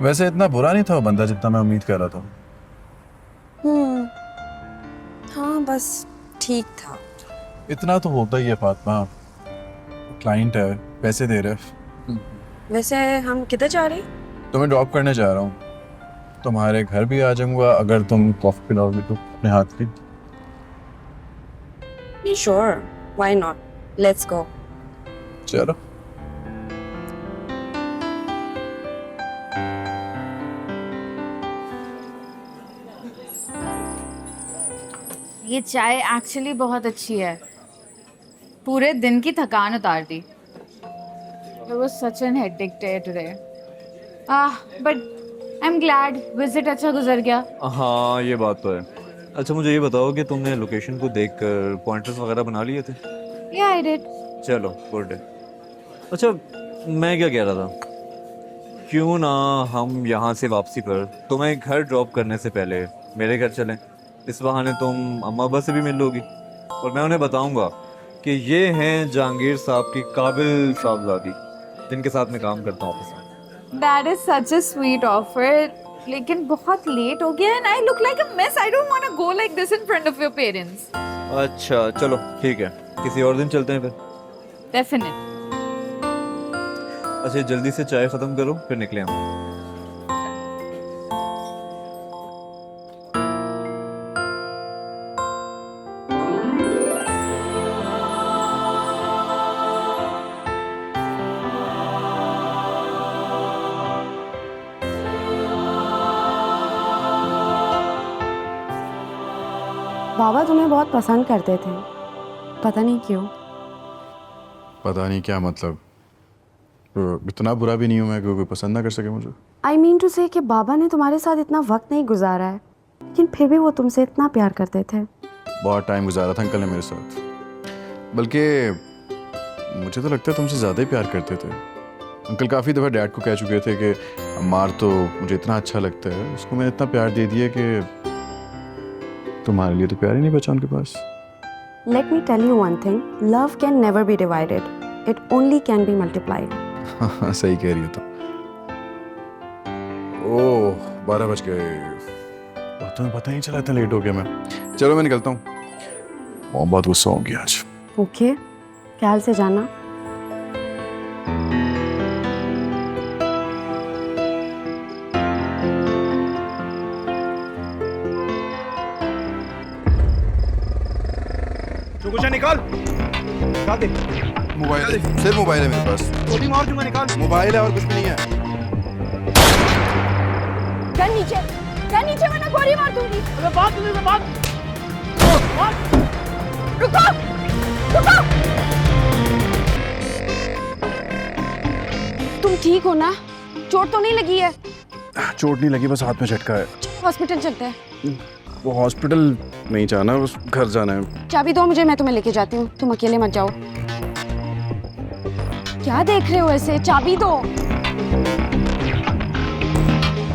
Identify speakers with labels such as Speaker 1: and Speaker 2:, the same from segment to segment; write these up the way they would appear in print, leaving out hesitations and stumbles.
Speaker 1: वैसे इतना बुरा नहीं था वो बंदा जितना मैं उम्मीद कर रहा था।
Speaker 2: हम्म। हाँ बस ठीक था।
Speaker 1: इतना तो होता ही है फातिमा, क्लाइंट है, पैसे दे रहे।
Speaker 2: वैसे हम किधर जा रहे हैं?
Speaker 1: तुम्हें ड्रॉप करने जा रहा हूँ, तुम्हारे घर भी आ जाऊंगा अगर तुम कॉफी पिलाओगे तो अपने हाथ की।
Speaker 2: Sure, why not, let's go.
Speaker 1: चलो।
Speaker 3: ये चाय एक्चुअली बहुत अच्छी है, पूरे दिन की थकान उतार दी। It was such an hectic day today. But I'm glad visit अच्छा गुजर गया।
Speaker 4: हाँ ये बात तो है। अच्छा मुझे ये बताओ कि तुमने लोकेशन को देखकर पॉइंटर्स वगैरह बना लिए थे?
Speaker 3: Yeah, I did.
Speaker 4: चलो गुड है। अच्छा मैं क्या कह रहा था, क्यों ना हम यहाँ से वापसी पर तुम्हें घर ड्रॉप करने से पहले मेरे घर चलें। इस बहाने तुम अम्मा अब्बा से भी मिल लोगी और मैं उन्हें बताऊंगा कि ये हैं जहांगीर साहब की काबिल साहबजादी जिनके साथ मैं काम करता हूँ ऑफिस में।
Speaker 3: That is such a sweet offer. लेकिन बहुत लेट हो गया and I look like a mess. I don't want to go like this in front of your parents.
Speaker 4: अच्छा चलो ठीक है, किसी और दिन चलते हैं फिर।
Speaker 3: Definitely.
Speaker 4: अच्छा जल्दी से चाय खत्म करो फिर निकले हम।
Speaker 2: बाबा तुम्हें बहुत पसंद करते थे, पता नहीं क्यों।
Speaker 1: पता नहीं क्या मतलब, इतना बुरा भी नहीं हूँ मैं कि कोई पसंद ना कर सके मुझे।
Speaker 2: आई मीन टू से कि बाबा ने तुम्हारे साथ इतना वक्त नहीं गुजारा है, लेकिन फिर भी वो तुमसे इतना प्यार करते थे।
Speaker 1: बहुत टाइम गुजारा था अंकल ने मेरे साथ, बल्कि मुझे तो लगता है तुमसे ज़्यादा ही प्यार करते थे। अंकल काफ़ी दफ़ा डैड को कह चुके थे कि अम्मार तो मुझे इतना अच्छा लगता है, उसको मैंने इतना प्यार दे दिया कि तुम्हारे लिए तो प्यार ही नहीं बचा उनके पास।
Speaker 2: Let me tell you one thing, love can never be divided, it only can be multiplied.
Speaker 1: हाँ सही कह रही हो तुम। ओह 12 बज गए, तुम्हें पता ही नहीं चला, इतना लेट हो गया मैं। चलो मैं निकलता हूँ, बहुत गुस्सा हो गया आज।
Speaker 2: ओके, ख्याल से जाना।
Speaker 5: चुकुचा निकाल। निकाल दे।
Speaker 1: मोबाइल, सिर्फ मोबाइल है मेरे पास।
Speaker 5: गोली मार दूंगा, निकाल।
Speaker 1: मोबाइल है और कुछ भी नहीं है।
Speaker 2: क्या नीचे वरना गोली मार दूंगी।
Speaker 5: अबे बात सुन, बात।
Speaker 2: रुको, रुको। तुम ठीक हो ना? चोट तो नहीं लगी है?
Speaker 1: चोट नहीं लगी, बस हाथ में झटका है।
Speaker 2: हॉस्पिटल चलते हैं।
Speaker 1: वो हॉस्पिटल नहीं जाना, बस घर जाना है।
Speaker 2: चाबी दो मुझे, मैं तुम्हें लेके जाती हूँ, तुम अकेले मत जाओ। क्या देख रहे हो ऐसे? चाबी दो।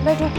Speaker 2: बैठो।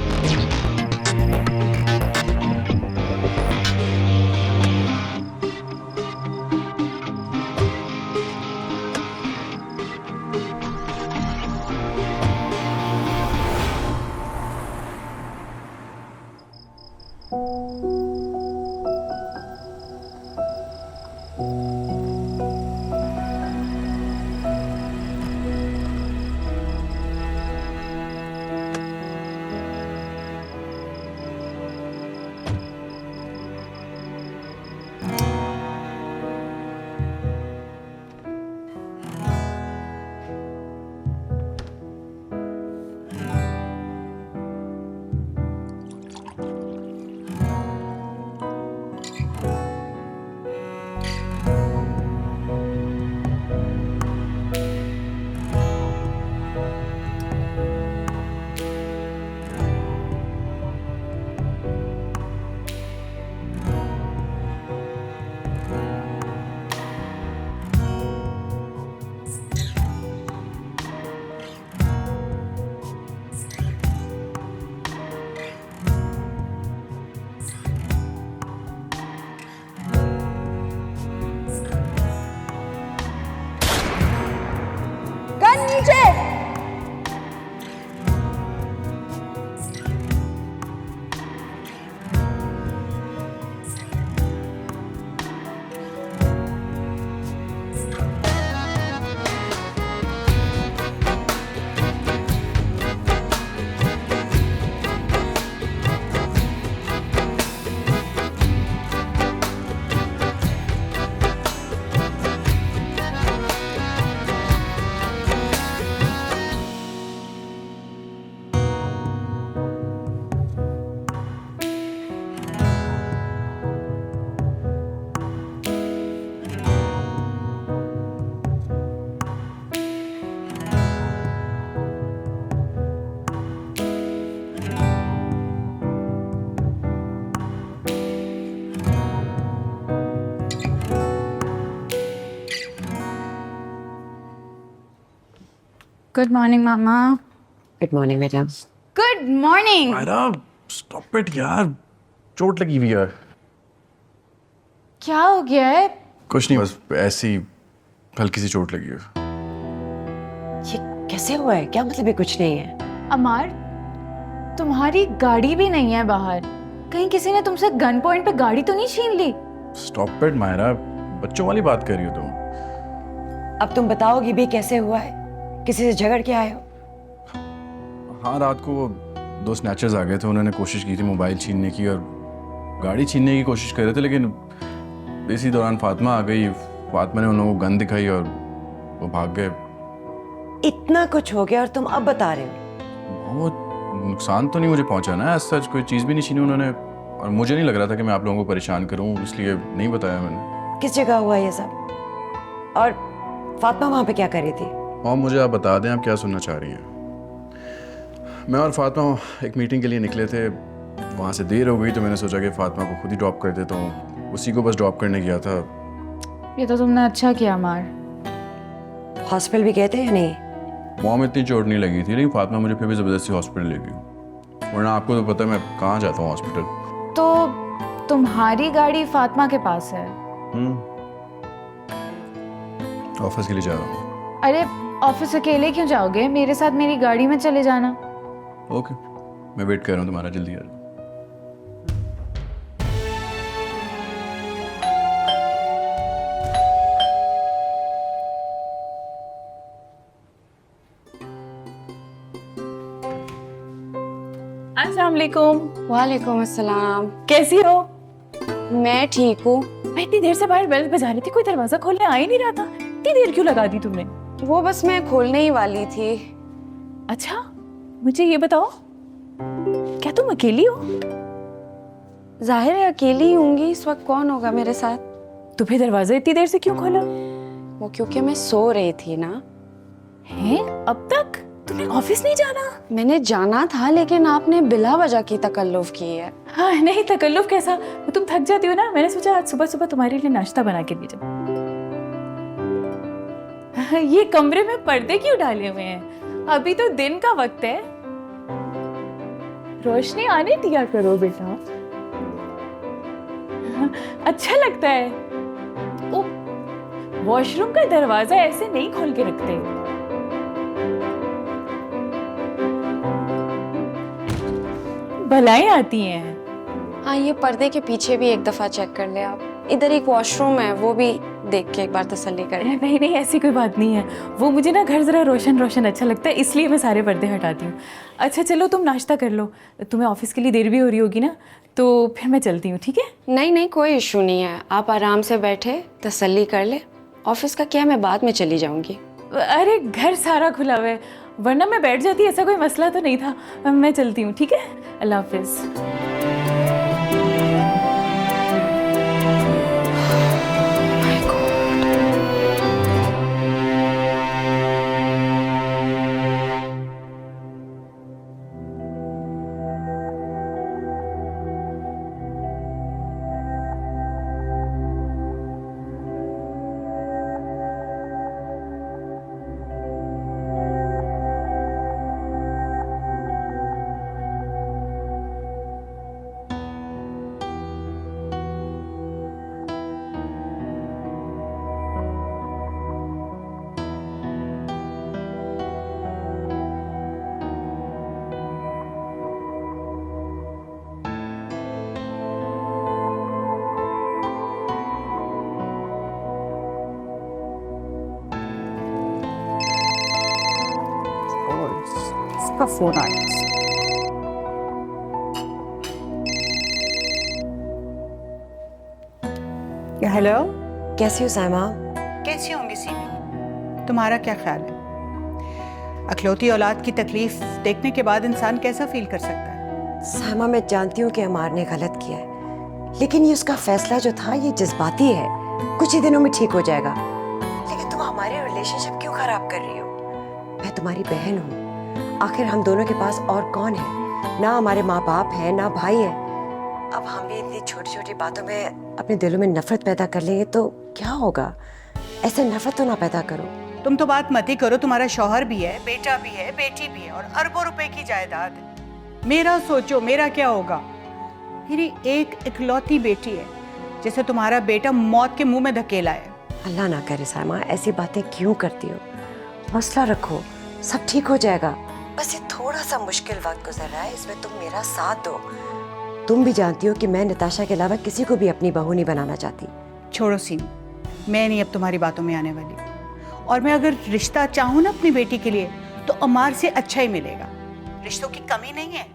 Speaker 3: Good morning, Mama.
Speaker 6: Good morning madam.
Speaker 3: Good morning.
Speaker 1: Myra stop it यार, चोट लगी हुई है।
Speaker 3: क्या हो गया है?
Speaker 1: कुछ नहीं, बस ऐसी हल्की सी चोट लगी है।
Speaker 6: ये कैसे हुआ है? क्या मतलब ये कुछ नहीं है?
Speaker 3: अमार, तुम्हारी गाड़ी भी नहीं है बाहर। कहीं किसी ने तुमसे गन पॉइंट पे गाड़ी तो नहीं छीन ली?
Speaker 1: स्टॉप इट मायरा, बच्चों वाली बात कर रही हो तुम।
Speaker 6: अब तुम बताओगी भी कैसे हुआ है? किसी से झगड़ के आए हो?
Speaker 1: हाँ, रात को वो दो स्नैचर्स आ गए थे, उन्होंने कोशिश की थी मोबाइल छीनने की और गाड़ी छीनने की कोशिश कर रहे थे, लेकिन इसी दौरान फातिमा आ गई। फातिमा ने उन लोगों को गन दिखाई और वो भाग गए।
Speaker 6: इतना कुछ हो गया और तुम अब बता रहे हो?
Speaker 1: वो नुकसान तो नहीं मुझे पहुंचा ना, ऐसा सच कोई चीज़ भी नहीं छीनी उन्होंने, और मुझे नहीं लग रहा था कि मैं आप लोगों को परेशान करूं, इसलिए नहीं बताया मैंने।
Speaker 6: किस जगह हुआ ये सब? और फातिमा वहां पे क्या कर रही थी?
Speaker 1: और मुझे आप बता दें आप क्या सुनना चाह रही हैं। मैं और फातिमा एक मीटिंग के लिए निकले थे, वहाँ से देर हो गई तो मैंने सोचा कि फातिमा को खुद ही ड्रॉप कर देता हूँ, उसी को बस ड्रॉप करने गया था।
Speaker 3: ये तो तुमने अच्छा किया अमार।
Speaker 6: हॉस्पिटल भी गए थे या नहीं?
Speaker 1: मॉम इतनी चोट नहीं लगी थी, लेकिन फातिमा मुझे फिर भी ज़बरदस्ती हॉस्पिटल ले गई, वरना आपको तो पता है मैं कहाँ जाता हूँ हॉस्पिटल।
Speaker 3: तो तुम्हारी गाड़ी फातिमा के पास है?
Speaker 1: ऑफिस के लिए जा रहा हूँ।
Speaker 3: अरे ऑफिस अकेले क्यों जाओगे? मेरे साथ मेरी गाड़ी में चले जाना।
Speaker 1: ओके, मैं वेट कर रहा हूँ तुम्हारा, जल्दी आ जाओ।
Speaker 7: अस्सलाम वालेकुम।
Speaker 2: वालेकुम अस्सलाम।
Speaker 7: कैसी हो?
Speaker 2: मैं ठीक हूँ।
Speaker 7: मैं इतनी देर से बाहर बेल बजा रही थी, कोई दरवाजा खोलने आ ही नहीं रहा था। इतनी देर क्यों लगा दी तुमने?
Speaker 2: वो बस मैं खोलने ही वाली थी।
Speaker 7: अच्छा, मुझे ये बताओ, क्या तुम अकेली हो?
Speaker 2: जाहिर है अकेली ही होंगी, इस वक्त कौन होगा मेरे साथ?
Speaker 7: तो फिर दरवाजा इतनी देर से क्यों खोला?
Speaker 2: वो क्योंकि मैं सो रही थी ना।
Speaker 7: हैं? अब तक तुम्हें ऑफिस नहीं जाना?
Speaker 2: मैंने जाना था, लेकिन आपने बिला वजह की तकल्लुफ की है।
Speaker 7: हाँ नहीं, तकल्लुफ कैसा? तुम थक जाती हो ना, मैंने सोचा आज सुबह सुबह तुम्हारे लिए नाश्ता बना के ले जाऊं। ये कमरे में पर्दे क्यों डाले हुए हैं? अभी तो दिन का वक्त है, रोशनी आने दिया करो बेटा। अच्छा लगता है। ओ, वॉशरूम का दरवाजा ऐसे नहीं खोल के रखते। बलाएं आती हैं।
Speaker 2: हाँ, ये पर्दे के पीछे भी एक दफा चेक कर ले आप। इधर एक वॉशरूम है, वो भी देख के एक बार तसल्ली कर ले।
Speaker 7: नहीं नहीं, ऐसी कोई बात नहीं है। वो मुझे ना घर जरा रोशन रोशन अच्छा लगता है, इसलिए मैं सारे पर्दे हटाती हूँ। अच्छा चलो, तुम नाश्ता कर लो, तुम्हें ऑफिस के लिए देर भी हो रही होगी ना, तो फिर मैं चलती हूँ, ठीक है?
Speaker 2: नहीं नहीं, कोई इशू नहीं है, आप आराम से बैठे तसल्ली कर ले। ऑफिस का क्या, मैं बाद में चली जाऊंगी।
Speaker 7: अरे घर सारा खुला हुआ है, वरना मैं बैठ जाती, ऐसा कोई मसला तो नहीं था। मैं चलती हूँ, ठीक है? अल्लाह हाफिज।
Speaker 8: इसका फोन आया। हेलो,
Speaker 6: कैसी हो साइमा?
Speaker 8: कैसी होंगी सीमी? तुम्हारा क्या ख्याल है? अखलौती औलाद की तकलीफ देखने के बाद इंसान कैसा फील कर सकता है?
Speaker 6: साइमा, मैं जानती हूँ कि अमार ने गलत किया है, लेकिन ये उसका फैसला जो था ये जज्बाती है, कुछ ही दिनों में ठीक हो जाएगा। लेकिन तुम हमारे रिलेशनशिप क्यों खराब कर रही हो? मैं तुम्हारी बहन हूँ, आखिर हम दोनों के पास और कौन है? ना हमारे माँ बाप है, ना भाई है। अब हम भी इतनी छोटी छोटी बातों में अपने दिलों में नफरत पैदा कर लेंगे तो क्या होगा? ऐसे नफरत तो ना पैदा करो।
Speaker 8: तुम तो बात मत ही करो, तुम्हारा शौहर भी है, बेटा भी है, बेटी भी है और अरबों रुपए की जायदाद है। मेरा सोचो, मेरा क्या होगा? मेरी एक इकलौती बेटी है जिसे तुम्हारा बेटा मौत के मुंह में धकेला है।
Speaker 6: अल्लाह ना करे सायमा, ऐसी बातें क्यों करती हो? हौसला रखो, सब ठीक हो जाएगा। बस ये थोड़ा सा मुश्किल वक्त गुजर रहा है, इसमें तुम मेरा साथ दो। तुम भी जानती हो कि मैं नताशा के अलावा किसी को भी अपनी बहू नहीं बनाना चाहती।
Speaker 8: छोड़ो सीन, मैं नहीं अब तुम्हारी बातों में आने वाली। और मैं अगर रिश्ता चाहूँ ना अपनी बेटी के लिए तो अमार से अच्छा ही मिलेगा। रिश्तों की कमी नहीं है,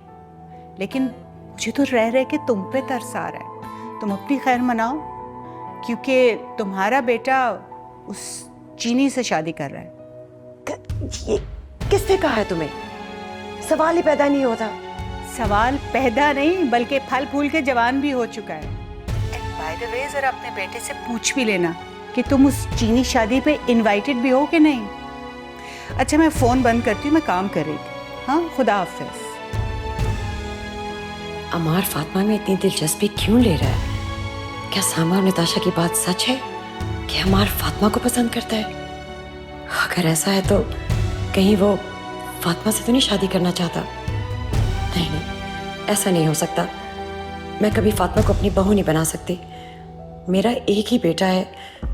Speaker 8: लेकिन मुझे तो रह रह के तुम पे तरस आ रहा है। तुम अपनी खैर मनाओ, क्योंकि तुम्हारा बेटा उस चीनी से शादी कर रहा है।
Speaker 6: ये किसने कहा है तुम्हें? सवाल ही पैदा नहीं होता।
Speaker 8: सवाल पैदा नहीं बल्कि फल फूल के जवान भी हो चुका है। एंड बाय द वे जरा अपने बेटे से पूछ भी लेना कि तुम उस चीनी शादी पे इनवाइटेड भी हो कि नहीं। अच्छा मैं फ़ोन बंद करती हूँ, मैं काम कर रही थी। हाँ, खुदा हाफिज़।
Speaker 6: अमार फातिमा में इतनी दिलचस्पी क्यों ले रहा है? क्या सामा और नताशा की बात सच है कि अमार फातिमा को पसंद करता है? अगर ऐसा है तो कहीं वो फातिमा से तो नहीं शादी करना चाहता? नहीं नहीं, ऐसा नहीं हो सकता। मैं कभी फातिमा को अपनी बहू नहीं बना सकती। मेरा एक ही बेटा है,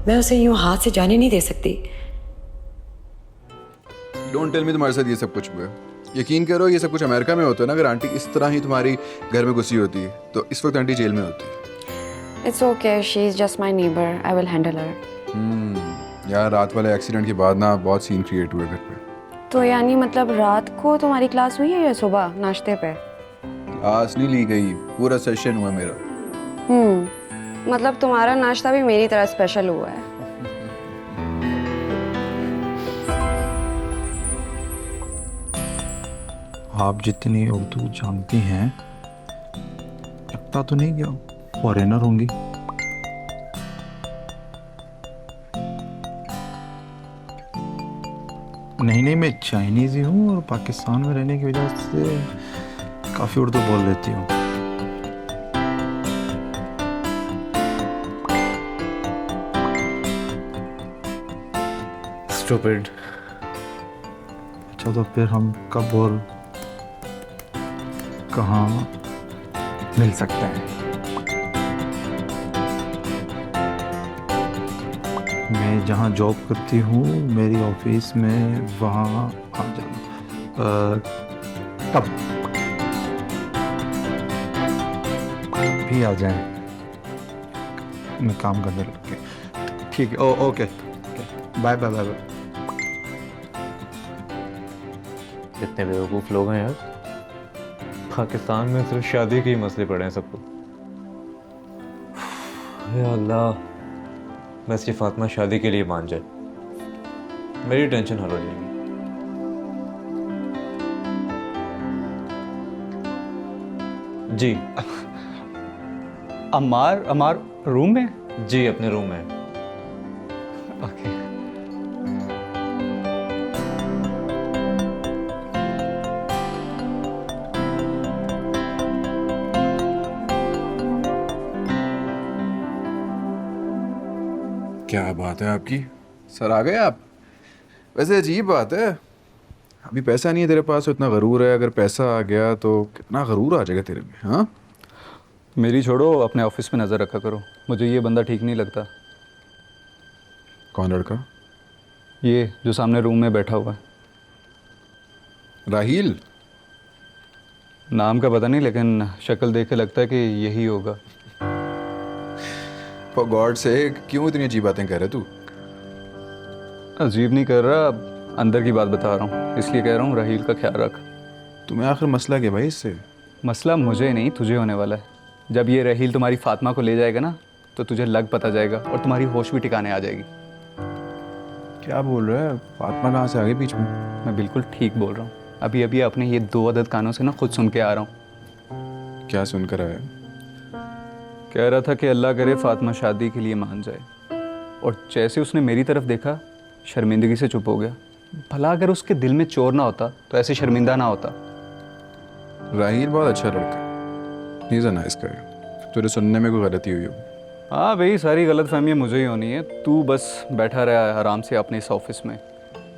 Speaker 6: मैं उसे यूं हाथ से जाने नहीं दे सकती।
Speaker 1: डोंट टेल मी तुम्हारे साथ ये सब कुछ हुआ है। यकीन करो ये सब कुछ अमेरिका में होता है ना। अगर आंटी इस तरह ही तुम्हारी घर में घुसी होती तो इस वक्त आंटी जेल में होती।
Speaker 2: It's okay, she is just my neighbor. I will handle her.
Speaker 1: यार रात वाले एक्सीडेंट के बाद ना बहुत सीन क्रिएट हुए घर पे।
Speaker 2: तो यानी मतलब रात को तुम्हारी क्लास हुई है या सुबह नाश्ते पे?
Speaker 1: क्लास नहीं ली गई, पूरा सेशन हुआ मेरा।
Speaker 2: मतलब तुम्हारा नाश्ता भी मेरी तरह स्पेशल हुआ है।
Speaker 9: आप जितनी उर्दू जानती हैं, लगता तो नहीं क्या फॉरेनर होंगी। नहीं, मैं चाइनीज़ ही हूँ और पाकिस्तान में रहने की वजह से काफ़ी उर्दू बोल लेती हूँ।
Speaker 4: स्टूपिड।
Speaker 9: अच्छा तो फिर हम कब और कहाँ मिल सकते हैं? मैं जहाँ जॉब करती हूँ, मेरी ऑफिस में, वहाँ आ जाना। कब भी आ जाएं, मैं काम करने लग के। ठीक है, ओके, बाय बाय बाय।
Speaker 4: कितने बेवकूफ़ लोग हैं यार। पाकिस्तान में सिर्फ शादी के ही मसले पड़े हैं सबको। या अल्लाह, बस ये फातिमा शादी के लिए मान जाए, मेरी टेंशन हल हो जाएगी। जी
Speaker 5: अमार रूम में?
Speaker 4: जी, अपने रूम में। ओके।
Speaker 1: क्या बात है आपकी, सर आ गए आप? वैसे अजीब बात है, अभी पैसा नहीं है तेरे पास तो इतना गरूर है। अगर पैसा आ गया तो कितना गरूर आ जाएगा तेरे में। हाँ
Speaker 5: मेरी छोड़ो, अपने ऑफिस में नज़र रखा करो। मुझे ये बंदा ठीक नहीं लगता।
Speaker 1: कौन लड़का?
Speaker 5: ये जो सामने रूम में बैठा हुआ है।
Speaker 1: राहील?
Speaker 5: नाम का पता नहीं, लेकिन शक्ल देख के लगता है कि यही होगा।
Speaker 1: फॉर गॉड से क्यों इतनी अजीब बातें कर रहे तू?
Speaker 5: अजीब नहीं कर रहा, अंदर की बात बता रहा हूँ, इसलिए कह रहा हूँ राहील का ख्याल रख।
Speaker 1: तुम्हें आखिर मसला क्या भाई इससे?
Speaker 5: मसला मुझे नहीं, तुझे होने वाला है। जब ये राहील तुम्हारी फातिमा को ले जाएगा ना, तो तुझे लग पता जाएगा और तुम्हारी होश भी ठिकाने आ जाएगी।
Speaker 1: क्या बोल रहा है? फातिमा कहाँ से आ गई बीच में?
Speaker 5: मैं बिल्कुल ठीक बोल रहा हूँ। अभी अभी अपने ये 2 अदद कानों से ना खुद सुन के आ रहा हूँ।
Speaker 1: क्या सुनकर आया?
Speaker 5: कह रहा था कि अल्लाह करे फातिमा शादी के लिए मान जाए, और जैसे उसने मेरी तरफ देखा शर्मिंदगी से चुप हो गया। भला अगर उसके दिल में चोर ना होता तो ऐसे शर्मिंदा ना होता।
Speaker 1: राहील बहुत अच्छा लड़का है, he is a nice guy. तुझे सुनने में कोई गलती हुई हो?
Speaker 5: हाँ भाई, सारी गलत फहमियाँ मुझे ही होनी है। तू बस बैठा रहा आराम से अपने इस ऑफिस में,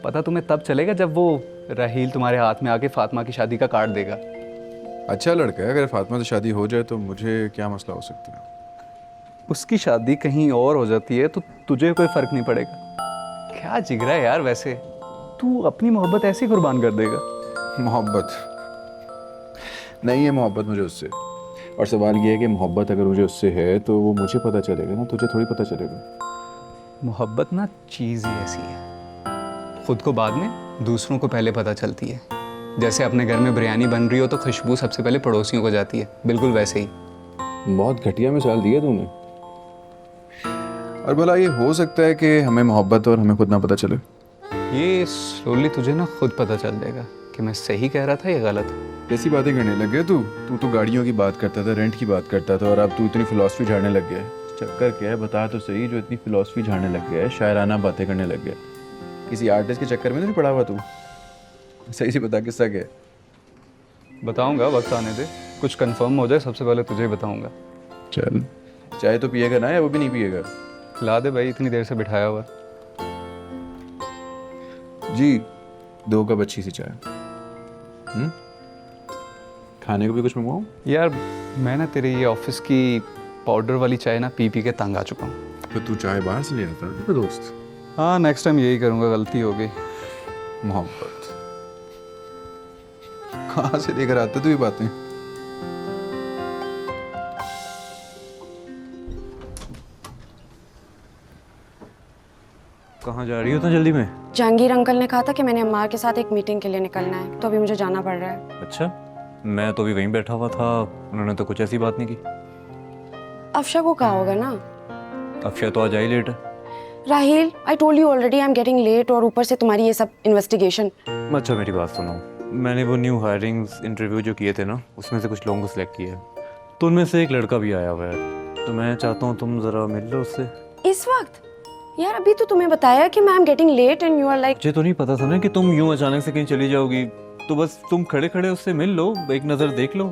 Speaker 5: पता तुम्हें तब चलेगा जब वो राहील तुम्हारे हाथ में आके फातिमा की शादी का कार्ड देगा।
Speaker 1: अच्छा लड़का है, अगर फातिमा से शादी हो जाए तो मुझे क्या मसला हो सकता है?
Speaker 5: उसकी शादी कहीं और हो जाती है तो तुझे कोई फ़र्क नहीं पड़ेगा। क्या जिगरा है यार, वैसे तू अपनी मोहब्बत ऐसे ही कुर्बान कर देगा।
Speaker 1: मोहब्बत नहीं है, मोहब्बत मुझे उससे। और सवाल ये है कि मोहब्बत अगर मुझे उससे है तो वो मुझे पता चलेगा ना, तुझे थोड़ी पता चलेगा।
Speaker 5: मोहब्बत ना चीज़ ही ऐसी है, खुद को बाद में दूसरों को पहले पता चलती है। जैसे अपने घर में बिरयानी बन रही हो तो खुशबू सबसे पहले पड़ोसियों को जाती है, बिल्कुल वैसे ही।
Speaker 1: बहुत घटिया मिसाल दी है तूने। और भला ये हो सकता है कि हमें मोहब्बत और हमें खुद ना पता चले?
Speaker 5: ये स्लोली तुझे ना खुद पता चल जाएगा कि मैं सही कह रहा था या गलत।
Speaker 1: कैसी बातें करने लग गया तू? तू तो गाड़ियों की बात करता था, रेंट की बात करता था, और अब तू इतनी फिलॉसफी झाड़ने लग गया है। चक्कर क्या है बता तो सही, जो इतनी फिलॉसफी झाड़ने लग गया है, शायराना बातें करने लग गया? किसी आर्टिस्ट के चक्कर में तो नहीं पड़ा हुआ तू? सही से बता किस्सा क्या है?
Speaker 5: बताऊंगा, वक्त आने दे, कुछ कंफर्म हो जाए सबसे पहले तुझे बताऊंगा।
Speaker 1: चल, चाय तो पिएगा ना, या वो भी नहीं पिएगा?
Speaker 5: ला दे भाई, इतनी देर से बिठाया हुआ।
Speaker 1: जी 2 कप अच्छी सी चाय। खाने को भी कुछ मंगवाऊँ?
Speaker 5: यार मैं ना तेरे ये ऑफिस की पाउडर वाली चाय ना पी पी के तंग आ चुका हूँ।
Speaker 1: तो तू चाय बाहर से ले आता है दोस्त?
Speaker 5: हाँ नेक्स्ट टाइम यही करूँगा, गलती हो गई।
Speaker 1: मोहब्बत कहाँ से लेकर आते तू ये बातें?
Speaker 4: कहाँ जा रही हो इतना जल्दी में?
Speaker 2: जहांगीर अंकल ने कहा था कि मैंने अम्मार के साथ एक मीटिंग के लिए निकलना है, तो अभी मुझे जाना पड़ रहा है।
Speaker 4: अच्छा, मैं तो अभी वहीं बैठा हुआ था, उन्होंने तो कुछ ऐसी बात नहीं की।
Speaker 2: अफशा को कहा होगा ना।
Speaker 4: अफशा तो आज आई लेट है।
Speaker 2: Raheel, I told you already I am getting late, और ऊपर से तुम्हारी ये सब इन्वेस्टिगेशन।
Speaker 4: अच्छा मेरी बात सुनो, मैंने वो न्यू हायरिंग्स इंटरव्यू जो किए थे ना, उसमें से कुछ लोगों को सिलेक्ट किया है, तो उनमें से एक लड़का भी आया हुआ है, तो मैं चाहता हूँ तुम ज़रा मिल लो उससे।
Speaker 2: इस वक्त? यार अभी तो तुम्हें बताया कि मैं I am getting late and you are like.
Speaker 4: मुझे तो नहीं पता था ना कि तुम यूं अचानक से कहीं चली जाओगी, तो बस तुम खड़े खड़े उससे मिल लो, एक नज़र देख लो।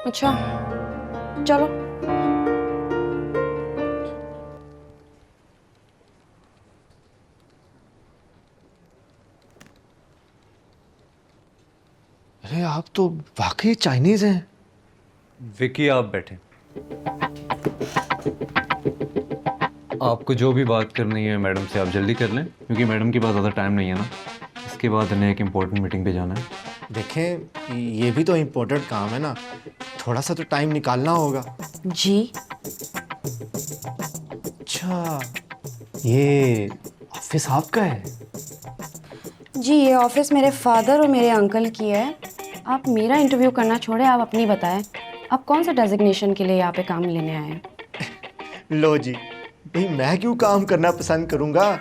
Speaker 2: अच्छा चलो।
Speaker 9: अरे आप तो वाकई चाइनीज हैं।
Speaker 4: विकी आप बैठे। आपको जो भी बात करनी है मैडम से आप जल्दी कर लें, क्योंकि मैडम के पास ज़्यादा टाइम नहीं है ना, इसके बाद इन्हें एक इम्पोर्टेंट मीटिंग पे जाना है।
Speaker 10: देखें ये भी तो इम्पोर्टेंट काम है ना, थोड़ा सा तो टाइम निकालना होगा।
Speaker 2: जी
Speaker 10: अच्छा, ये ऑफिस आपका है?
Speaker 2: जी, ये ऑफिस मेरे फादर और मेरे अंकल की है। आप मेरा इंटरव्यू करना छोड़े, आप अपनी बताएं, आप कौन सा डेजिग्नेशन के लिए यहाँ पे काम लेने आए हैं?
Speaker 10: लो जी, भाई मैं क्यों काम करना पसंद करूँगा?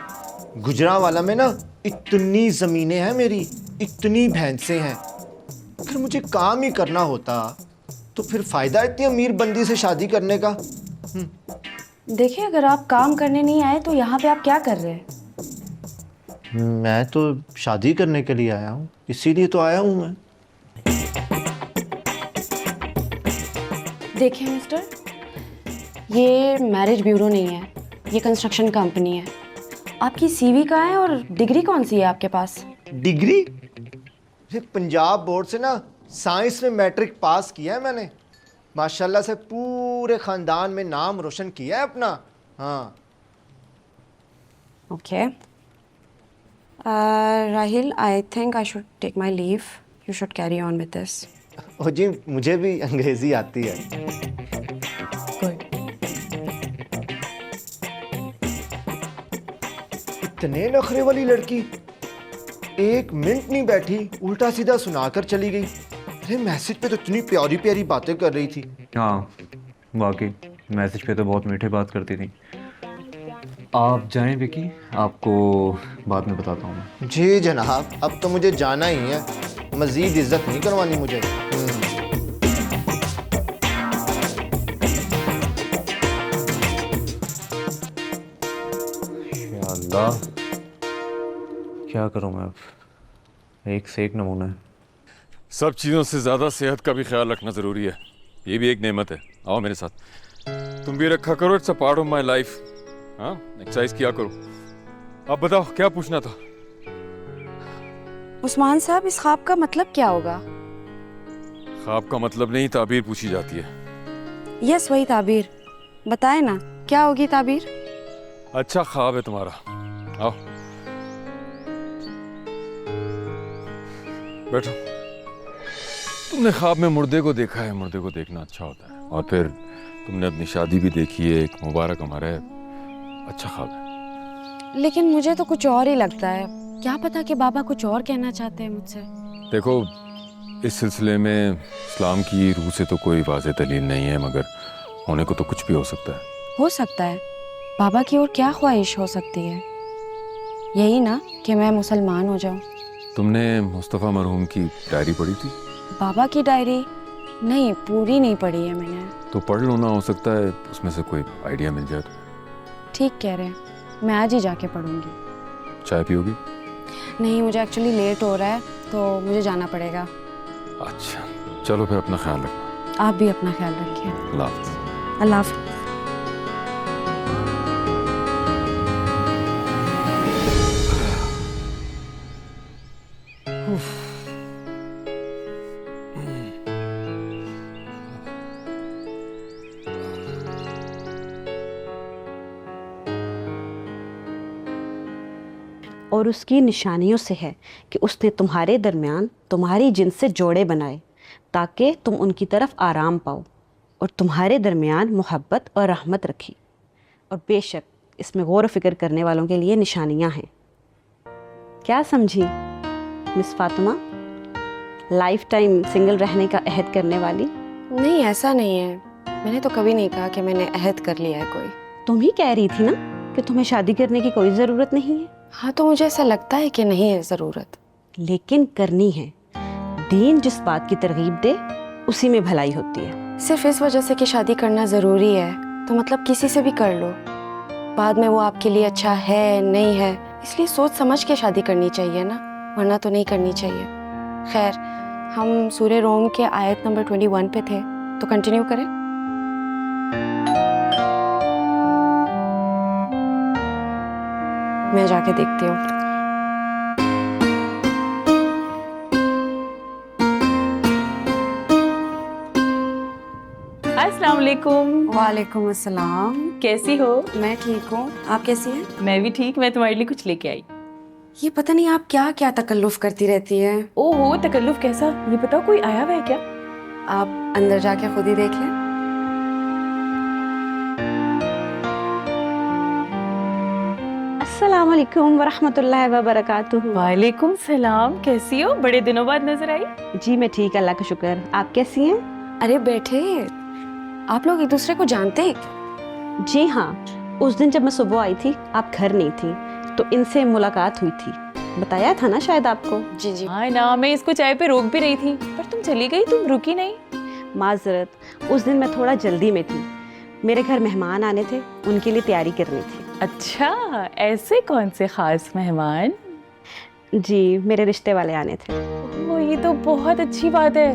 Speaker 10: गुजरांवाला में ना इतनी ज़मीनें हैं मेरी, इतनी भैंसें हैं। अगर मुझे काम ही करना होता तो फिर फ़ायदा इतनी अमीर बंदी से शादी करने का।
Speaker 2: देखिए, अगर आप काम करने नहीं आए तो यहाँ पे आप क्या कर रहे हैं?
Speaker 10: मैं तो शादी करने के लिए आया हूँ, इसीलिए तो आया हूँ मैं।
Speaker 2: देखिए मिस्टर, ये मैरिज ब्यूरो नहीं है, ये कंस्ट्रक्शन कंपनी है। आपकी सीवी कहाँ है और डिग्री कौन सी है आपके पास?
Speaker 10: डिग्री? ये पंजाब बोर्ड से ना साइंस में मैट्रिक पास किया है मैंने। माशाल्लाह से पूरे ख़ानदान में नाम रोशन किया है अपना। हाँ।
Speaker 2: Okay Rahil, I think I should take my leave. You should carry on with this.
Speaker 10: ओ जी, मुझे भी अंग्रेज़ी आती है।
Speaker 2: गुड।
Speaker 10: इतने नखरे वाली लड़की, 1 मिनट नहीं बैठी, उल्टा सीधा सुनाकर चली गई। अरे मैसेज पे तो इतनी प्यारी प्यारी बातें कर रही थी।
Speaker 4: हाँ वाकई मैसेज पे तो बहुत मीठे बात करती थी। आप जाएं विकी, आपको बाद में बताता हूँ मैं।
Speaker 10: जी जनाब, अब तो मुझे जाना ही है, मज़ीद इज्जत नहीं करवानी मुझे।
Speaker 4: या अल्लाह, क्या करूँ मैं अब, एक से एक नमूना है।
Speaker 11: सब चीज़ों से ज़्यादा सेहत का भी ख्याल रखना ज़रूरी है, ये भी एक नेमत है। आओ मेरे साथ, तुम भी रखा करो, it's a part of my life. हाँ, एक्सरसाइज किया करो। अब बताओ क्या पूछना था?
Speaker 2: उस्मान साहब, इस ख्वाब का मतलब क्या होगा?
Speaker 11: ख्वाब का मतलब नहीं, ताबीर पूछी जाती है।
Speaker 2: यस, वही ताबीर। बताए ना, क्या होगी ताबीर?
Speaker 11: अच्छा ख्वाब है तुम्हारा। आओ बैठो। तुमने ख्वाब में मुर्दे को देखा है। मुर्दे को देखना अच्छा होता है। और फिर तुमने अपनी शादी भी देखी है। एक मुबारक हमारा है। अच्छा ख्वाब है।
Speaker 2: लेकिन मुझे तो कुछ और ही लगता है। क्या पता कि बाबा कुछ और कहना चाहते हैं मुझसे।
Speaker 11: देखो, इस सिलसिले में इस्लाम की रूह से तो कोई वाज़ेह दलील नहीं है, मगर होने को तो कुछ भी हो सकता है।
Speaker 2: हो सकता है। बाबा की और क्या ख्वाहिश हो सकती है? यही ना कि मैं मुसलमान हो जाऊं।
Speaker 11: तुमने मुस्तफ़ा मरहूम की डायरी पढ़ी थी?
Speaker 2: बाबा की डायरी? नहीं, पूरी नहीं पढ़ी है मैंने।
Speaker 11: तो पढ़ लो ना, हो सकता है उसमें से कोई आइडिया मिल जाए।
Speaker 2: ठीक कह रहे हैं, मैं आज ही जाके पढ़ूंगी।
Speaker 11: चाय पियोगी?
Speaker 2: नहीं, मुझे एक्चुअली लेट हो रहा है तो मुझे जाना पड़ेगा।
Speaker 11: अच्छा चलो, फिर अपना ख्याल रखना।
Speaker 2: आप भी अपना ख्याल रखिए।
Speaker 11: अल्लाह हाफ़िज़।
Speaker 2: अल्लाह हाफ़िज़।
Speaker 12: और उसकी निशानियों से है कि उसने तुम्हारे दरमियान तुम्हारी जिन्स से जोड़े बनाए ताकि तुम उनकी तरफ आराम पाओ, और तुम्हारे दरमियान मोहब्बत और रहमत रखी। और बेशक इसमें गौर व फिक्र करने वालों के लिए निशानियां हैं। क्या समझी miss Fatima? Life time single रहने का अहद करने वाली?
Speaker 2: नहीं, ऐसा नहीं है। मैंने तो कभी नहीं कहा कि मैंने अहद कर लिया है कोई।
Speaker 12: तुम ही कह रही थी ना कि तुम्हें शादी करने की कोई ज़रूरत नहीं है।
Speaker 2: हाँ, तो मुझे ऐसा लगता है कि नहीं है ज़रूरत।
Speaker 12: लेकिन करनी है। दीन जिस बात की तरगीब दे उसी में भलाई होती है।
Speaker 2: सिर्फ इस वजह से कि शादी करना ज़रूरी है तो मतलब किसी से भी कर लो, बाद में वो आपके लिए अच्छा है नहीं है, इसलिए सोच समझ के शादी करनी चाहिए ना, वरना तो नहीं करनी चाहिए। खैर, हम सूरे रोम के आयत नंबर 21 पे थे, तो कंटिन्यू करें। मैं जाके देखती हूँ।
Speaker 7: अस्सलाम वालेकुम।
Speaker 2: वालेकुम अस्सलाम।
Speaker 7: कैसी हो?
Speaker 2: मैं ठीक हूँ, आप कैसी हैं?
Speaker 7: मैं भी ठीक। मैं तुम्हारे लिए कुछ लेके आई।
Speaker 2: ये पता नहीं आप क्या क्या तकल्लुफ़ करती रहती हैं।
Speaker 7: ओहो, तकल्लुफ कैसा? ये बताओ, कोई आया हुआ है क्या?
Speaker 2: आप अंदर जाके खुद ही देख लें।
Speaker 12: अस्सलाम वालेकुम वरहमतुल्लाहि वबरकातुहू।
Speaker 7: वालेकुम सलाम। कैसी हो? बड़े दिनों बाद नजर आई।
Speaker 12: जी मैं ठीक, अल्लाह का शुक्र। आप कैसी हैं?
Speaker 2: अरे बैठे, आप लोग एक दूसरे को जानते हैं?
Speaker 12: जी हाँ, उस दिन जब मैं सुबह आई थी आप घर नहीं थी, तो इनसे मुलाकात हुई थी। बताया था ना शायद आपको।
Speaker 2: जी जी।
Speaker 7: हाँ ना, मैं इसको चाय पे रोक भी रही थी, पर तुम चली गई, तुम रुकी नहीं।
Speaker 12: माजरत, उस दिन मैं थोड़ा जल्दी में थी। मेरे घर मेहमान आने थे, उनके लिए तैयारी करनी थी।
Speaker 7: अच्छा, ऐसे कौन से खास मेहमान?
Speaker 12: जी, मेरे रिश्ते वाले आने थे।
Speaker 7: ओ, ये तो बहुत अच्छी बात है।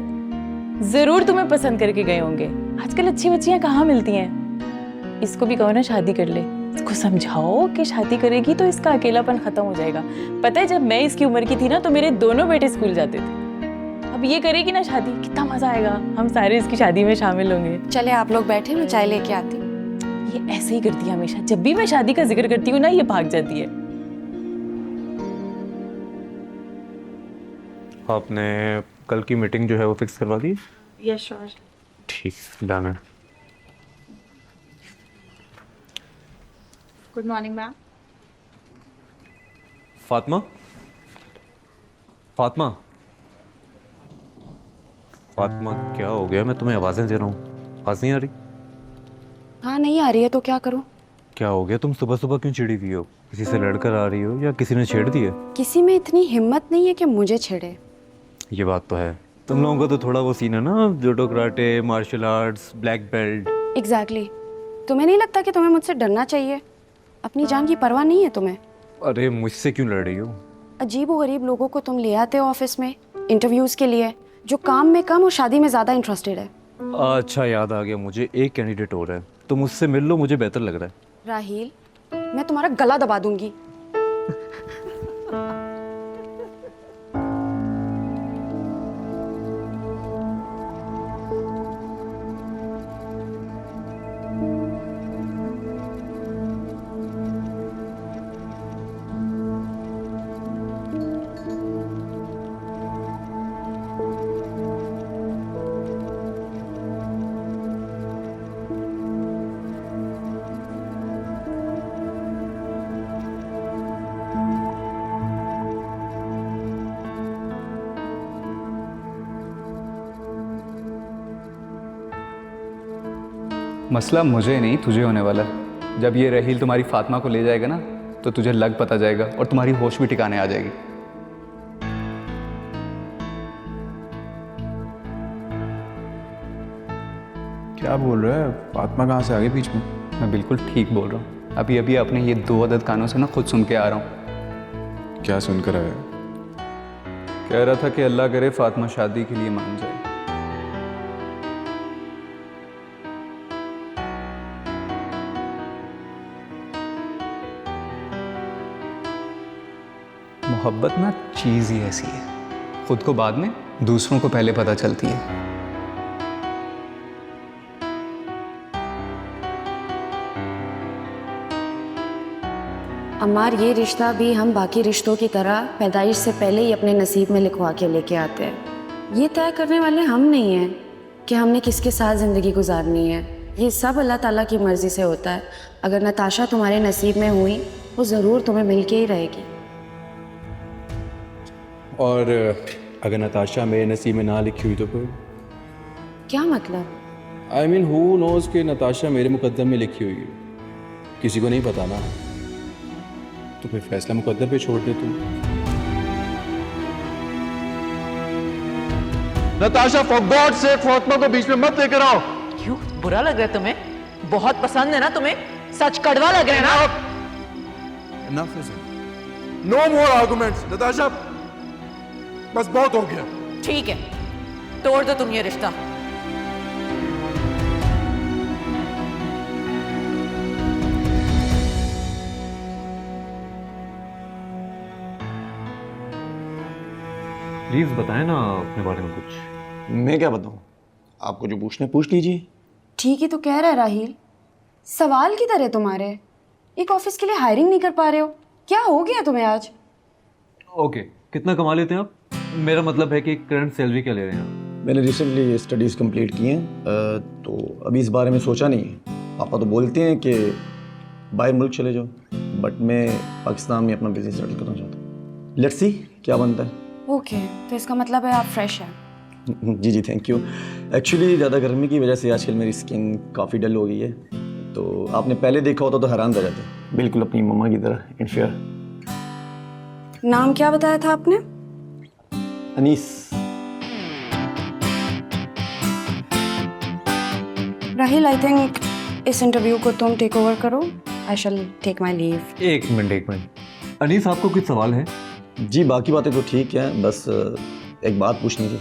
Speaker 7: जरूर तुम्हें पसंद करके गए होंगे। आजकल अच्छी बच्चियां कहाँ मिलती हैं। इसको भी कहो ना शादी कर ले। इसको समझाओ कि शादी करेगी तो इसका अकेलापन खत्म हो जाएगा। पता है, जब मैं इसकी उम्र की थी ना तो मेरे दोनों बेटे स्कूल जाते थे। अब ये करेगी ना शादी, कितना मजा आएगा। हम सारे इसकी शादी में शामिल होंगे।
Speaker 2: चले आप लोग बैठे, मैं चाय लेके आती हूँ।
Speaker 7: ये ऐसे ही करती है हमेशा। जब भी मैं शादी का जिक्र करती हूँ ना, ये भाग जाती है।
Speaker 4: आपने कल की मीटिंग जो है वो फिक्स करवा दी?
Speaker 2: Yes sure.
Speaker 4: ठीक, डन है।
Speaker 3: Good morning ma'am.
Speaker 4: Fatima, Fatima, Fatima क्या हो गया? मैं तुम्हें आवाज़ें दे रहा हूँ, आवाज़ नहीं आ रही?
Speaker 2: हाँ, नहीं आ रही है तो क्या करूँ?
Speaker 4: क्या हो गया? तुम सुबह सुबह क्यों चिड़ी हुई हो? किसी से लड़कर आ रही हो या किसी ने छेड़ दी है?
Speaker 2: किसी में इतनी हिम्मत नहीं है कि मुझे छेड़े।
Speaker 4: ये बात तो है। तुम लोगों का तो थोड़ा वो सीन है ना, judo, karate, martial arts, black belt.
Speaker 2: Exactly. तुम्हें नहीं लगता कि तुम्हें मुझसे डरना चाहिए? अपनी जान की परवाह नहीं है तुम्हें?
Speaker 4: अरे मुझसे क्यों लड़ रही हो?
Speaker 2: अजीब व गरीब लोगों को तुम ले आते हो ऑफिस में इंटरव्यूज के लिए, जो काम में कम और शादी में ज़्यादा इंटरेस्टेड है।
Speaker 4: अच्छा याद आ गया मुझे, एक कैंडिडेट और है, तुम उससे मिल लो, मुझे बेहतर लग रहा है।
Speaker 2: राहील, मैं तुम्हारा गला दबा दूंगी।
Speaker 5: मसला मुझे नहीं तुझे होने वाला है। जब ये रहील तुम्हारी फातिमा को ले जाएगा ना तो तुझे लग पता जाएगा और तुम्हारी होश भी ठिकाने आ जाएगी।
Speaker 1: क्या बोल रहा है? फातिमा कहाँ से आ गई बीच में?
Speaker 5: मैं बिल्कुल ठीक बोल रहा हूँ। अभी अभी अपने ये 2 अदद कानों से ना खुद सुन के आ रहा हूँ।
Speaker 1: क्या सुनकर आया?
Speaker 5: कह रहा था कि अल्लाह करे फातिमा शादी के लिए मान जाए। मोहब्बत ना चीज़ ही ऐसी है, खुद को बाद में दूसरों को पहले पता चलती है।
Speaker 2: अम्मार, ये रिश्ता भी हम बाकी रिश्तों की तरह पैदाइश से पहले ही अपने नसीब में लिखवा के लेके आते हैं। ये तय करने वाले हम नहीं हैं कि हमने किसके साथ ज़िंदगी गुजारनी है। ये सब अल्लाह ताला की मर्ज़ी से होता है। अगर नताशा तुम्हारे नसीब में हुई, वो ज़रूर तुम्हें मिल के ही रहेगी।
Speaker 1: और अगर नताशा मेरे नसीब में ना लिखी हुई तो फिर?
Speaker 2: क्या मतलब?
Speaker 1: आई मीन हु नोज कि नताशा मेरे मुकद्दर में लिखी हुई है, किसी को नहीं पता ना। तो फिर फैसला मुकद्दर पे छोड़ दे तुम। Natasha, for God sake Fatima को बीच में मत लेकर आओ।
Speaker 7: क्यों, बुरा लग रहा है तुम्हें? बहुत पसंद है ना तुम्हें? सच कड़वा लग रहा है ना?
Speaker 1: Enough is it. No more arguments. Natasha, बस बहुत हो गया।
Speaker 7: ठीक है, तोड़ दो तुम ये रिश्ता।
Speaker 4: प्लीज़ बताएं ना अपने बारे में कुछ।
Speaker 10: मैं क्या बताऊं? आपको जो पूछना है पूछ लीजिए।
Speaker 2: ठीक ही तो कह रहा है राहिल। सवाल किधर है तुम्हारे? एक ऑफिस के लिए हायरिंग नहीं कर पा रहे हो? क्या हो गया तुम्हें आज?
Speaker 4: ओके, कितना कमा लेते हैं आप? मेरा मतलब है कि करंट सैलरी क्या ले रहे हैं आप?
Speaker 10: मैंने रिसेंटली स्टडीज़ कंप्लीट की हैं, तो अभी इस बारे में सोचा नहीं है। पापा तो बोलते हैं कि बाहर मुल्क चले जाओ, बट मैं पाकिस्तान में अपना बिजनेस सेटल करना चाहता हूँ। लेट्स सी क्या बनता है।
Speaker 2: ओके, तो इसका मतलब है आप फ्रेश हैं।
Speaker 10: जी जी, थैंक यू। एक्चुअली ज़्यादा गर्मी की वजह से आजकल मेरी स्किन काफ़ी डल हो गई है, तो आपने पहले देखा होता तो हैरान रह जाते। बिल्कुल अपनी मम्मा की तरह, इन फेयर।
Speaker 2: नाम क्या बताया था आपने?
Speaker 10: अनीस।
Speaker 2: राहिल, आई थिंक इस इंटरव्यू को तुम टेक ओवर करो। आई शैल टेक माई लीव।
Speaker 4: एक मिनट। अनीस, आपको कुछ सवाल है?
Speaker 10: जी, बाकी बातें तो ठीक हैं, बस एक बात पूछनी थी।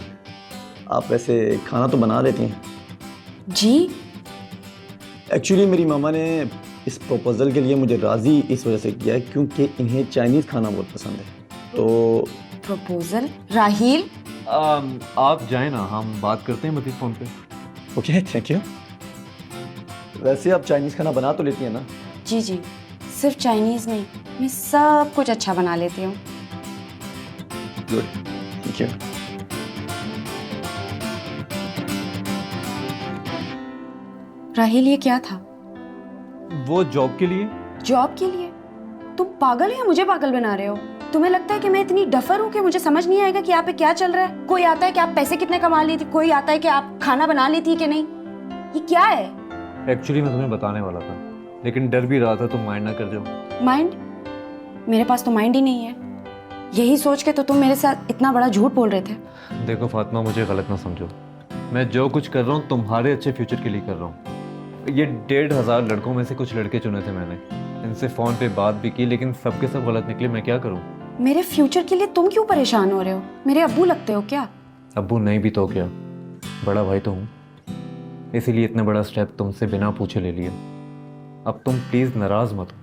Speaker 10: आप वैसे खाना तो बना लेती हैं?
Speaker 2: जी।
Speaker 10: एक्चुअली मेरी मामा ने इस प्रपोज़ल के लिए मुझे राज़ी इस वजह से किया है क्योंकि इन्हें चाइनीज़ खाना बहुत पसंद है। तो
Speaker 2: प्रपोजल? राहिल,
Speaker 4: आप जाए ना, हम बात करते हैं मजीद फ़ोन पे।
Speaker 10: Okay, thank you. वैसे आप चाइनीज़ खाना bana तो लेती हैं ना?
Speaker 2: जी जी, सिर्फ चाइनीज़ नहीं, मैं सब कुछ अच्छा बना लेती हूँ।
Speaker 10: Good, thank you.
Speaker 2: राहिल, ये क्या था?
Speaker 4: वो जॉब के लिए।
Speaker 2: जॉब के लिए? तुम पागल हो या मुझे पागल बना रहे हो? तुम्हें लगता है कि मैं इतनी डफर हूँ कि मुझे समझ नहीं आएगा कि यहाँ पे क्या चल रहा है? कोई आता है कि आप पैसे कितने कमा लेती, कोई आता है कि आप खाना बना लेती है कि नहीं? ये क्या है?
Speaker 4: एक्चुअली मैं तुम्हें बताने वाला था, लेकिन डर भी रहा था तुम माइंड ना कर जाओ।
Speaker 2: माइंड? मेरे पास तो माइंड ही नहीं है। यही सोच के तो तुम मेरे साथ इतना बड़ा झूठ बोल रहे थे।
Speaker 4: देखो फातिमा, मुझे गलत ना समझो। मैं जो कुछ कर रहा हूँ तुम्हारे अच्छे फ्यूचर के लिए कर रहा हूँ। ये 1,500 लड़कों में से कुछ लड़के चुने थे मैंने, इनसे फ़ोन पे बात भी की, लेकिन सबके सब गलत निकले। मैं क्या करूँ?
Speaker 2: मेरे फ्यूचर के लिए तुम क्यों परेशान हो रहे हो? मेरे अब्बू लगते हो क्या?
Speaker 4: अब्बू नहीं भी तो क्या, बड़ा भाई तो हूँ, इसीलिए इतना बड़ा स्टेप तुमसे बिना पूछे ले लिया। अब तुम प्लीज़ नाराज़ मत हो।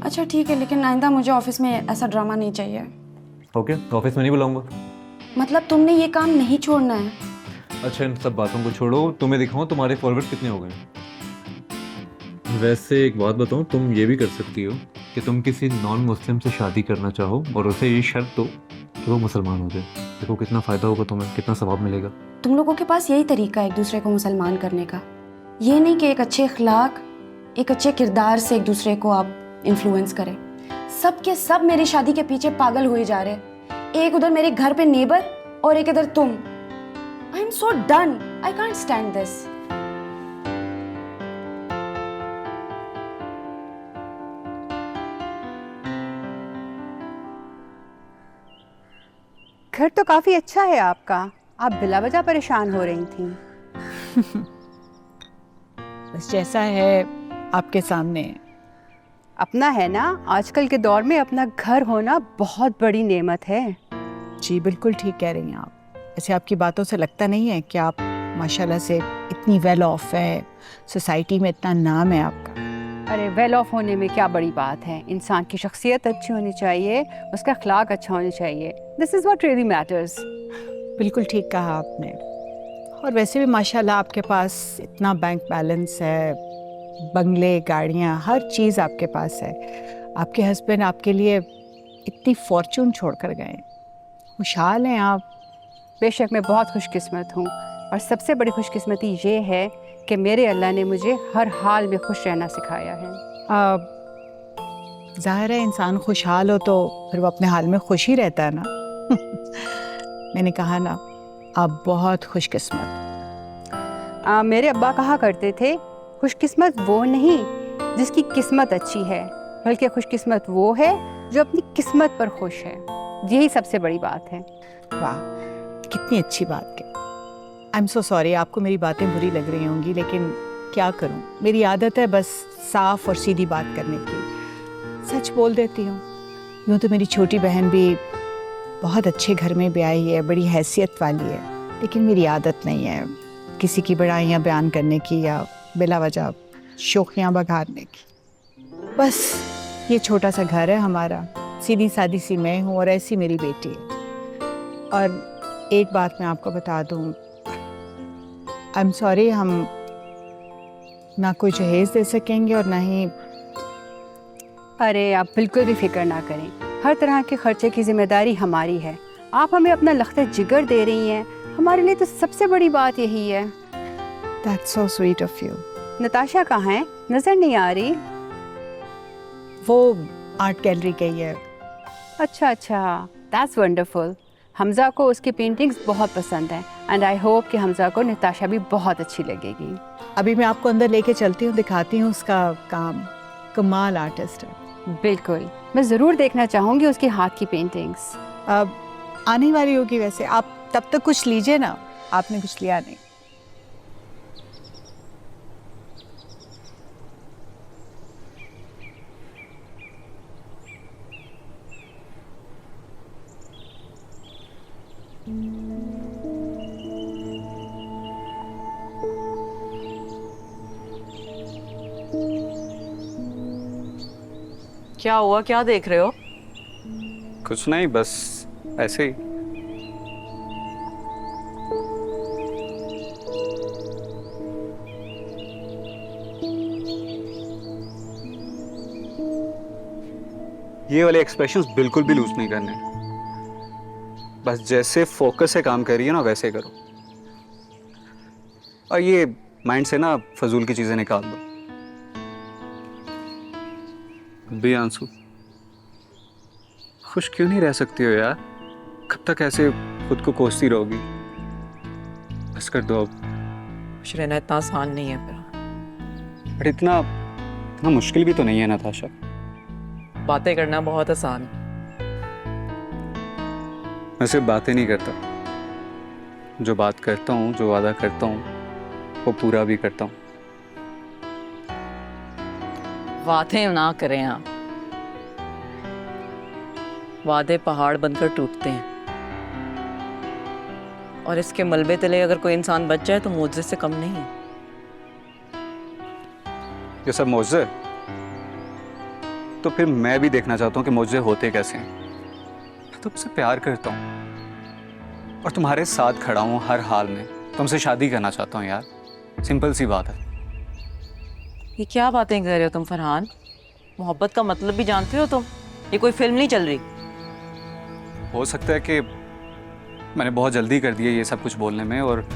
Speaker 2: अच्छा ठीक है, लेकिन आइंदा मुझे ऑफिस में ऐसा ड्रामा नहीं चाहिए।
Speaker 4: ओके, ऑफिस में नहीं बुलाऊंगा।
Speaker 2: मतलब तुमने ये काम नहीं छोड़ना है?
Speaker 4: अच्छा, इन सब बातों को छोड़ो, तुम्हें दिखाऊं तुम्हारे फॉरवर्ड कितने हो गए। वैसे एक बात बताऊं, तुम ये भी कर सकती हो कि तुम किसी नॉन मुस्लिम से शादी करना चाहो और उसे ये शर्त दो कि वो मुसलमान हो जाए। देखो कितना फ़ायदा होगा तुम्हें, कितना सवाब मिलेगा।
Speaker 2: तुम लोगों के पास यही तरीका है एक दूसरे को मुसलमान करने का? ये नहीं कि एक अच्छे अखलाक, एक अच्छे किरदार से एक दूसरे को आप इन्फ्लुएंस करें। सब के सब मेरी शादी के पीछे पागल हुए जा रहे। एक उधर मेरे घर पे नेबर और एक इधर तुम। I am so done, I can't stand this.
Speaker 8: घर तो काफ़ी अच्छा है आपका, आप बिला वजह परेशान हो रही थी।
Speaker 3: बस जैसा है आपके सामने।
Speaker 8: अपना है ना, आजकल के दौर में अपना घर होना बहुत बड़ी नेमत है।
Speaker 3: जी बिल्कुल ठीक कह रही हैं आप। ऐसे आपकी बातों से लगता नहीं है कि आप माशाल्लाह से इतनी वेल ऑफ है, सोसाइटी में इतना नाम है आपका।
Speaker 8: अरे वेल ऑफ होने में क्या बड़ी बात है, इंसान की शख्सियत अच्छी होनी चाहिए, उसका अखलाक अच्छा होना चाहिए। This is what really matters.
Speaker 3: बिल्कुल ठीक कहा आपने। और वैसे भी माशाल्लाह आपके पास इतना बैंक बैलेंस है, बंगले, गाड़ियाँ, हर चीज़ आपके पास है। आपके हस्बैंड आपके लिए इतनी फॉर्चून छोड़ कर गए, खुशहाल हैं आप।
Speaker 8: बेशक मैं बहुत खुशकिस्मत हूँ, और सबसे बड़ी खुशकिस्मती ये है कि मेरे अल्लाह ने मुझे हर हाल में खुश रहना सिखाया है।
Speaker 3: ज़ाहिर है इंसान खुशहाल हो तो फिर वो अपने हाल में खुश ही रहता है ना। मैंने कहा ना, आप बहुत खुशकिस्मत।
Speaker 8: मेरे अब्बा कहा करते थे, खुशकिस्मत वो नहीं जिसकी किस्मत अच्छी है, बल्कि खुशकिस्मत वो है जो अपनी किस्मत पर खुश है। यही सबसे बड़ी बात है।
Speaker 3: वाह, कितनी अच्छी बात है। आई एम सो सॉरी, आपको मेरी बातें बुरी लग रही होंगी, लेकिन क्या करूं, मेरी आदत है बस साफ और सीधी बात करने की। सच बोल देती हूँ। यूँ तो मेरी छोटी बहन भी बहुत अच्छे घर में ब्याही है, बड़ी हैसियत वाली है, लेकिन मेरी आदत नहीं है किसी की बड़ाइयाँ बयान करने की या बिला वजह शोखियाँ बघारने की। बस ये छोटा सा घर है हमारा, सीधी सादी सी मैं हूँ और ऐसी मेरी बेटी है। और एक बात मैं आपको बता दूँ, आई एम सॉरी, हम ना कोई जहेज दे सकेंगे और ना ही।
Speaker 8: अरे आप बिल्कुल भी फिक्र ना करें, हर तरह के खर्चे की जिम्मेदारी हमारी है। आप हमें अपना लख्त जिगर दे रही हैं, हमारे लिए तो सबसे बड़ी बात यही है।
Speaker 3: That's so sweet of you.
Speaker 8: Natasha कहाँ है, नज़र नहीं आ रही।
Speaker 3: वो आर्ट गैलरी गई है।
Speaker 8: अच्छा अच्छा, दैट्स वंडरफुल। हमज़ा को उसकी पेंटिंग्स बहुत पसंद हैं, एंड आई होप कि हमज़ा को नताशा भी बहुत अच्छी लगेगी।
Speaker 3: अभी मैं आपको अंदर लेके चलती हूँ, दिखाती हूँ उसका काम। कमाल आर्टिस्ट है।
Speaker 8: बिल्कुल, मैं ज़रूर देखना चाहूँगी उसके हाथ की पेंटिंग्स।
Speaker 3: अब आने वाली होगी वैसे, आप तब तक कुछ लीजिए ना, आपने कुछ लिया नहीं।
Speaker 7: क्या हुआ, क्या देख रहे हो?
Speaker 5: कुछ नहीं, बस ऐसे ही। ये वाले एक्सप्रेशंस बिल्कुल भी लूज नहीं करने, बस जैसे फोकस से काम करिए ना वैसे करो। और ये माइंड से ना फजूल की चीजें निकाल दो। भी आंसू, खुश क्यों नहीं रह सकती हो यार? कब तक ऐसे खुद को कोसती रहोगी? बस कर दो अब।
Speaker 7: खुश रहना इतना आसान नहीं है फिर।
Speaker 5: बट इतना मुश्किल भी तो नहीं है नताशा।
Speaker 7: बातें करना बहुत आसान है।
Speaker 5: मैं सिर्फ बातें नहीं करता, जो बात करता हूँ, जो वादा करता हूँ, वो पूरा भी करता हूँ।
Speaker 7: वादे ना करें आप, वादे पहाड़ बनकर टूटते हैं, और इसके मलबे तले अगर कोई इंसान बच जाए तो मोज़े से कम नहीं है।
Speaker 5: ये सब मोज़े, तो फिर मैं भी देखना चाहता हूँ कि मोज़े होते कैसे हैं। मैं तुमसे प्यार करता हूँ और तुम्हारे साथ खड़ा हूँ हर हाल में। तुमसे शादी करना चाहता हूँ यार, सिंपल सी बात है।
Speaker 7: ये क्या बातें कर रहे हो तुम फरहान? मोहब्बत का मतलब भी जानते हो तुम? ये कोई फिल्म नहीं चल रही।
Speaker 5: हो सकता है कि मैंने बहुत जल्दी कर दिया ये सब कुछ बोलने में, और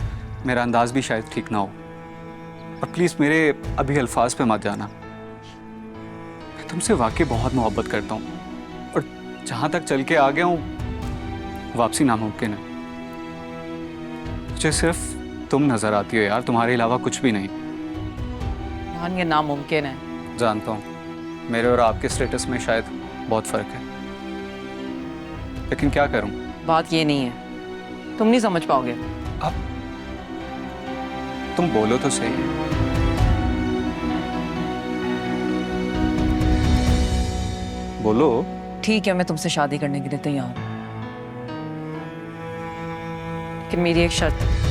Speaker 5: मेरा अंदाज भी शायद ठीक ना हो। और प्लीज़ मेरे अभी अल्फाज पे मत जाना। मैं तुमसे वाकई बहुत मोहब्बत करता हूँ, और जहाँ तक चल के आ गया हूँ वापसी नामुमकिन है। मुझे सिर्फ तुम नज़र आती हो यार, तुम्हारे अलावा कुछ भी नहीं।
Speaker 7: फरहान, ये नामुमकिन है।
Speaker 5: जानता हूँ मेरे और आपके स्टेटस में शायद बहुत फ़र्क है, लेकिन क्या करूँ,
Speaker 13: बात ये नहीं है, तुम नहीं समझ पाओगे।
Speaker 5: अब तुम बोलो तो सही। बोलो।
Speaker 13: ठीक है, मैं तुमसे शादी करने के लिए तैयार हूँ, लेकिन मेरी एक शर्त है।